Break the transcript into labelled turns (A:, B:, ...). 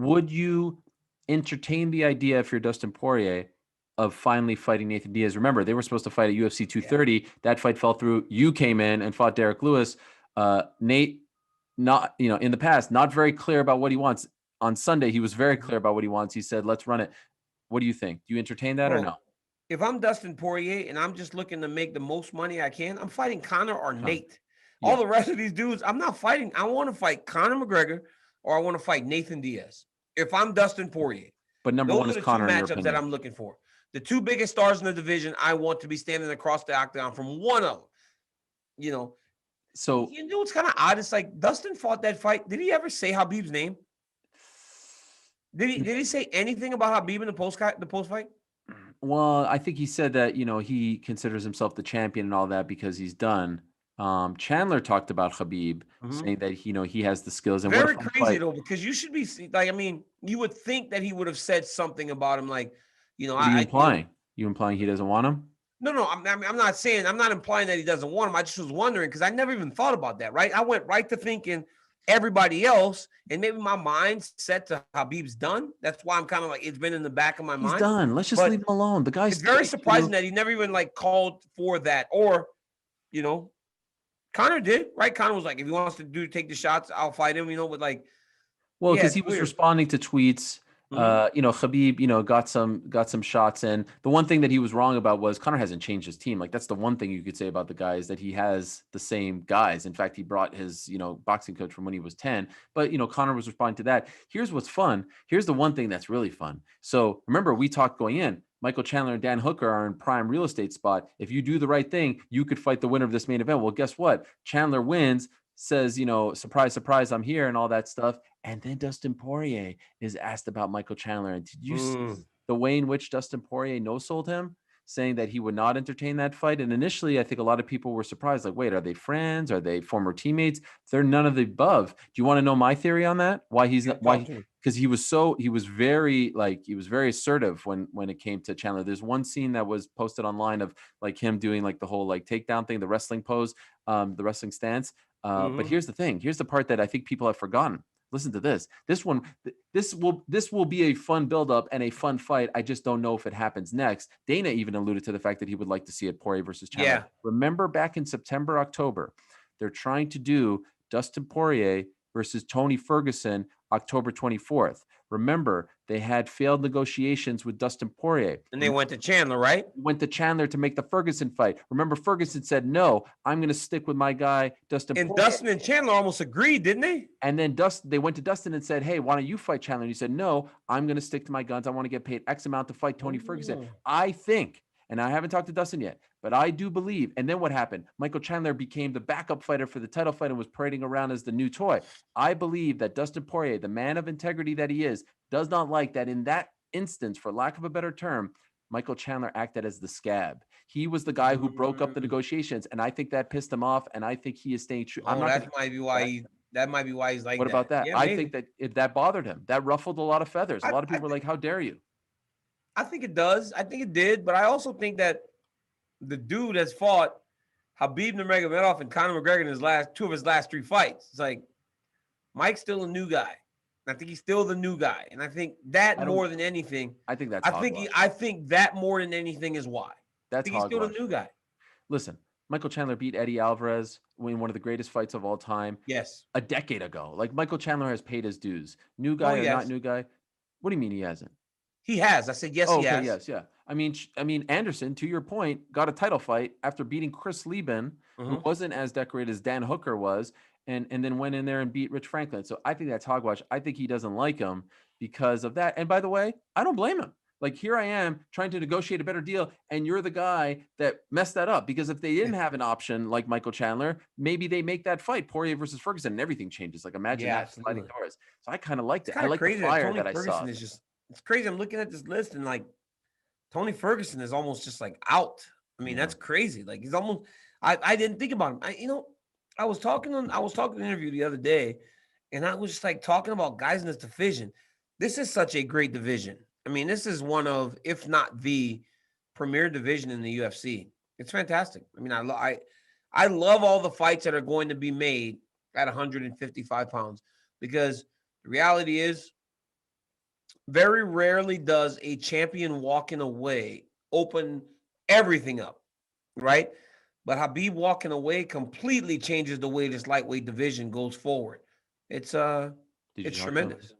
A: would you entertain the idea, if you're Dustin Poirier, of finally fighting Nathan Diaz? Remember, they were supposed to fight at UFC 230. That fight fell through. You came in and fought Derek Lewis. Nate, not, in the past, not very clear about what he wants. On Sunday, he was very clear about what he wants. He said, let's run it. What do you think? Do you entertain that or no?
B: If I'm Dustin Poirier and I'm just looking to make the most money I can, I'm fighting Conor or Nate.
A: Yeah.
B: All the rest of these dudes, I'm not fighting. I want to fight Conor McGregor or I want to fight Nathan Diaz. If I'm Dustin Poirier.
A: But number one is Conor, in your opinion.
B: Those are the two matchups that I'm looking for. The two biggest stars in the division, I want to be standing across the octagon from one of them. So you know what's kind of odd? It's like Dustin fought that fight. Did he ever say Khabib's name? Did he say anything about Khabib in the post fight?
A: Well, I think he said that, he considers himself the champion and all that because he's done. Chandler talked about Khabib, saying that, he has the skills. And
B: very crazy though, because you should be like, you would think that he would have said something about him, like,
A: what are you implying? You implying he doesn't want him?
B: No, I'm not implying that he doesn't want him. I just was wondering because I never even thought about that, right? I went right to thinking everybody else, and maybe my mind set to Khabib's done. That's why I'm kind of like, it's been in the back of my mind.
A: He's done. Let's just leave him alone. The guy's
B: it's very surprising that he never even called for that, or Conor did, right? Conor was like, if he wants to take the shots, I'll fight him, but
A: well, because he was responding to tweets. Khabib, got some shots in. The one thing that he was wrong about was Conor hasn't changed his team. Like, that's the one thing you could say about the guy is that he has the same guys. In fact, he brought his, boxing coach from when he was 10. But, Conor was responding to that. Here's what's fun. Here's the one thing that's really fun. So remember, we talked going in, Michael Chandler and Dan Hooker are in prime real estate spot. If you do the right thing, you could fight the winner of this main event. Well, guess what? Chandler wins, says, surprise, surprise, I'm here and all that stuff. And then Dustin Poirier is asked about Michael Chandler. And did you see the way in which Dustin Poirier no-sold him, saying that he would not entertain that fight? And initially, I think a lot of people were surprised. Like, wait, are they friends? Are they former teammates? They're none of the above. Do you want to know my theory on that? Why he's not? Why? Because he was very assertive when it came to Chandler. There's one scene that was posted online of him doing the whole takedown thing, the wrestling pose, the wrestling stance. But here's the thing. Here's the part that I think people have forgotten. Listen to this. This will be a fun buildup and a fun fight. I just don't know if it happens next. Dana even alluded to the fact that he would like to see it Poirier versus Chandler. Yeah. Remember back in September, October, they're trying to do Dustin Poirier versus Tony Ferguson October 24th. Remember, they had failed negotiations with Dustin Poirier.
B: And they went to Chandler, right?
A: Went to Chandler to make the Ferguson fight. Remember, Ferguson said, no, I'm going to stick with my guy, Dustin Poirier.
B: And Dustin and Chandler almost agreed, didn't they?
A: And then they went to Dustin and said, hey, why don't you fight Chandler? And he said, no, I'm going to stick to my guns. I want to get paid X amount to fight Tony Ferguson. I think, and I haven't talked to Dustin yet, but I do believe. And then what happened? Michael Chandler became the backup fighter for the title fight and was parading around as the new toy. I believe that Dustin Poirier, the man of integrity that he is, does not like that in that instance, for lack of a better term, Michael Chandler acted as the scab. He was the guy who broke up the negotiations, and I think that pissed him off, and I think he is staying true.
B: That might be why he's like that.
A: What about that?
B: Yeah,
A: I think that that bothered him. That ruffled a lot of feathers. A lot of people were like, how dare you?
B: I think it does. I think it did, but I also think that the dude has fought Khabib Nurmagomedov and Conor McGregor in two of his last three fights. It's like Mike's still a new guy. I think he's still the new guy, and I think that more than anything.
A: I think that's.
B: I think that more than anything is why.
A: That's
B: he's still the new guy.
A: Listen, Michael Chandler beat Eddie Alvarez in one of the greatest fights of all time.
B: Yes,
A: a decade ago. Michael Chandler has paid his dues. New guy or not new guy? What do you mean he hasn't?
B: He has. I said yes. He has.
A: Yes, yeah. I mean, Anderson, to your point, got a title fight after beating Chris Lieben, who wasn't as decorated as Dan Hooker was. And then went in there and beat Rich Franklin. So I think that's hogwash. I think he doesn't like him because of that. And by the way, I don't blame him. Here I am trying to negotiate a better deal, and you're the guy that messed that up. Because if they didn't have an option like Michael Chandler, maybe they make that fight, Poirier versus Ferguson, and everything changes. Imagine that sliding doors. So I kind of liked it. I like the fire that I saw.
B: It's crazy. I'm looking at this list, and Tony Ferguson is almost just out. I mean, that's crazy. He's almost. I didn't think about him. I was talking in an interview the other day, and I was just talking about guys in this division. This is such a great division. I mean, this is one of, if not the premier division in the UFC. It's fantastic. I mean, I love all the fights that are going to be made at 155 pounds, because the reality is Very rarely does a champion walking away open everything up, right? But Habib walking away completely changes the way this lightweight division goes forward. It's
A: Did you talk to him?
B: tremendous.